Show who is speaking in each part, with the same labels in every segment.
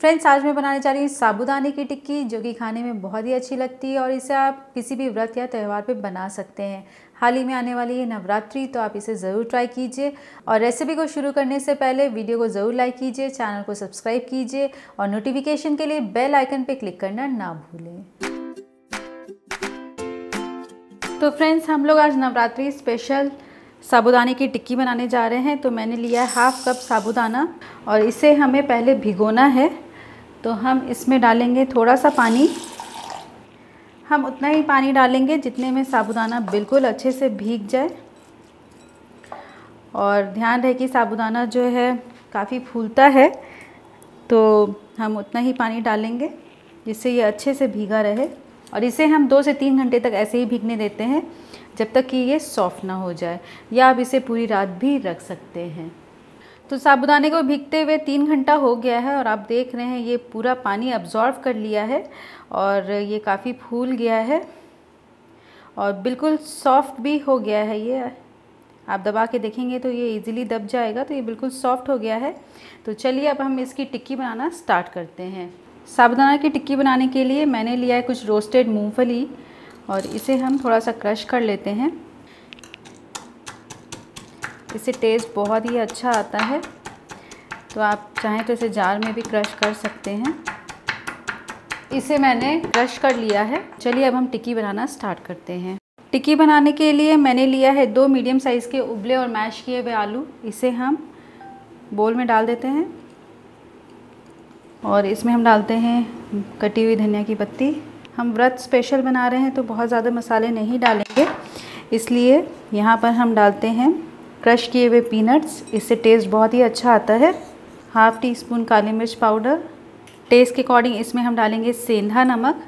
Speaker 1: Friends, आज मैं बनाने जा रही हूँ साबूदाने की टिक्की, जो कि खाने में बहुत ही अच्छी लगती है और इसे आप किसी भी व्रत या त्यौहार पे बना सकते हैं। हाल ही में आने वाली है नवरात्रि, तो आप इसे ज़रूर ट्राई कीजिए। और रेसिपी को शुरू करने से पहले वीडियो को ज़रूर लाइक कीजिए, चैनल को सब्सक्राइब कीजिए और नोटिफिकेशन के लिए बेल आइकन पर क्लिक करना ना भूलें। तो फ्रेंड्स, हम लोग आज नवरात्रि स्पेशल साबूदाने की टिक्की बनाने जा रहे हैं। तो मैंने लिया है हाफ कप साबूदाना और इसे हमें पहले भिगोना है। तो हम इसमें डालेंगे थोड़ा सा पानी। हम उतना ही पानी डालेंगे जितने में साबूदाना बिल्कुल अच्छे से भीग जाए। और ध्यान रहे कि साबूदाना जो है काफ़ी फूलता है, तो हम उतना ही पानी डालेंगे जिससे ये अच्छे से भीगा रहे। और इसे हम 2 से 3 घंटे तक ऐसे ही भीगने देते हैं जब तक कि ये सॉफ्ट ना हो जाए, या आप इसे पूरी रात भी रख सकते हैं। तो साबूदाने को भीगते हुए 3 घंटा हो गया है और आप देख रहे हैं ये पूरा पानी अब्जॉर्व कर लिया है और ये काफ़ी फूल गया है और बिल्कुल सॉफ्ट भी हो गया है। ये आप दबा के देखेंगे तो ये इजीली दब जाएगा। तो ये बिल्कुल सॉफ्ट हो गया है। तो चलिए अब हम इसकी टिक्की बनाना स्टार्ट करते हैं। साबूदाना की टिक्की बनाने के लिए मैंने लिया है कुछ रोस्टेड मूंगफली और इसे हम थोड़ा सा क्रश कर लेते हैं। इससे टेस्ट बहुत ही अच्छा आता है। तो आप चाहें तो इसे जार में भी क्रश कर सकते हैं। इसे मैंने क्रश कर लिया है। चलिए अब हम टिक्की बनाना स्टार्ट करते हैं। टिक्की बनाने के लिए मैंने लिया है 2 मीडियम साइज़ के उबले और मैश किए हुए आलू। इसे हम बोल में डाल देते हैं और इसमें हम डालते हैं कटी हुई धनिया की पत्ती। हम व्रत स्पेशल बना रहे हैं तो बहुत ज़्यादा मसाले नहीं डालेंगे, इसलिए यहाँ पर हम डालते हैं क्रश किए हुए पीनट्स। इससे टेस्ट बहुत ही अच्छा आता है। हाफ़ टी स्पून काली मिर्च पाउडर। टेस्ट के अकॉर्डिंग इसमें हम डालेंगे सेंधा नमक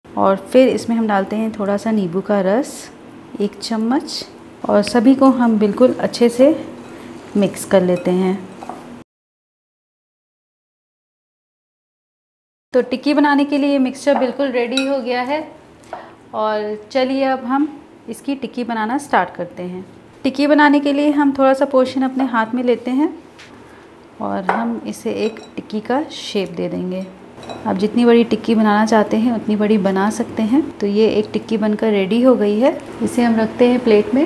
Speaker 1: और फिर इसमें हम डालते हैं थोड़ा सा नींबू का रस, 1 चम्मच। और सभी को हम बिल्कुल अच्छे से मिक्स कर लेते हैं। तो टिक्की बनाने के लिए ये मिक्सचर बिल्कुल रेडी हो गया है और चलिए अब हम इसकी टिक्की बनाना स्टार्ट करते हैं। टिक्की बनाने के लिए हम थोड़ा सा पोर्शन अपने हाथ में लेते हैं और हम इसे एक टिक्की का शेप दे देंगे। आप जितनी बड़ी टिक्की बनाना चाहते हैं उतनी बड़ी बना सकते हैं। तो ये एक टिक्की बनकर रेडी हो गई है। इसे हम रखते हैं प्लेट में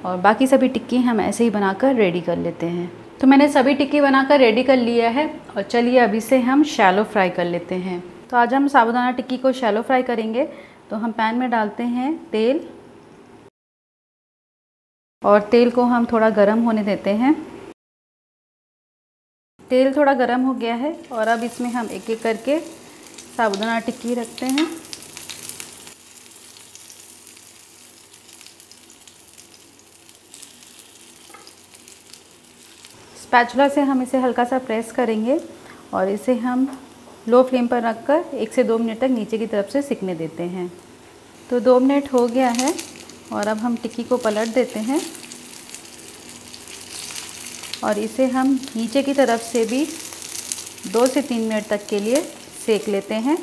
Speaker 1: और बाकी सभी टिक्की हम ऐसे ही बनाकर रेडी कर लेते हैं। तो मैंने सभी टिक्की बनाकर रेडी कर लिया है और चलिए अब इसे हम शैलो फ्राई कर लेते हैं। तो आज हम साबूदाना टिक्की को शैलो फ्राई करेंगे। तो हम पैन में डालते हैं तेल और तेल को हम थोड़ा गरम होने देते हैं। तेल थोड़ा गरम हो गया है और अब इसमें हम एक एक करके साबूदाना टिक्की रखते हैं। स्पैचुला से हम इसे हल्का सा प्रेस करेंगे और इसे हम लो फ्लेम पर रखकर 1 से 2 मिनट तक नीचे की तरफ से सिकने देते हैं। तो 2 मिनट हो गया है और अब हम टिक्की को पलट देते हैं और इसे हम नीचे की तरफ से भी 2 से 3 मिनट तक के लिए सेक लेते हैं।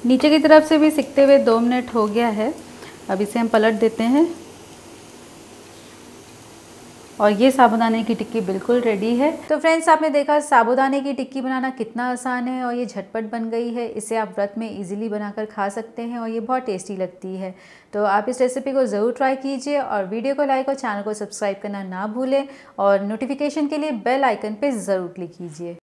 Speaker 1: नीचे की तरफ से भी सिकते हुए 2 मिनट हो गया है। अब इसे हम पलट देते हैं और ये साबूदाने की टिक्की बिल्कुल रेडी है। तो फ्रेंड्स, आपने देखा साबूदाने की टिक्की बनाना कितना आसान है और ये झटपट बन गई है। इसे आप व्रत में इजीली बनाकर खा सकते हैं और ये बहुत टेस्टी लगती है। तो आप इस रेसिपी को ज़रूर ट्राई कीजिए और वीडियो को लाइक और चैनल को सब्सक्राइब करना ना भूलें और नोटिफिकेशन के लिए बेल आइकन पर ज़रूर क्लिक कीजिए।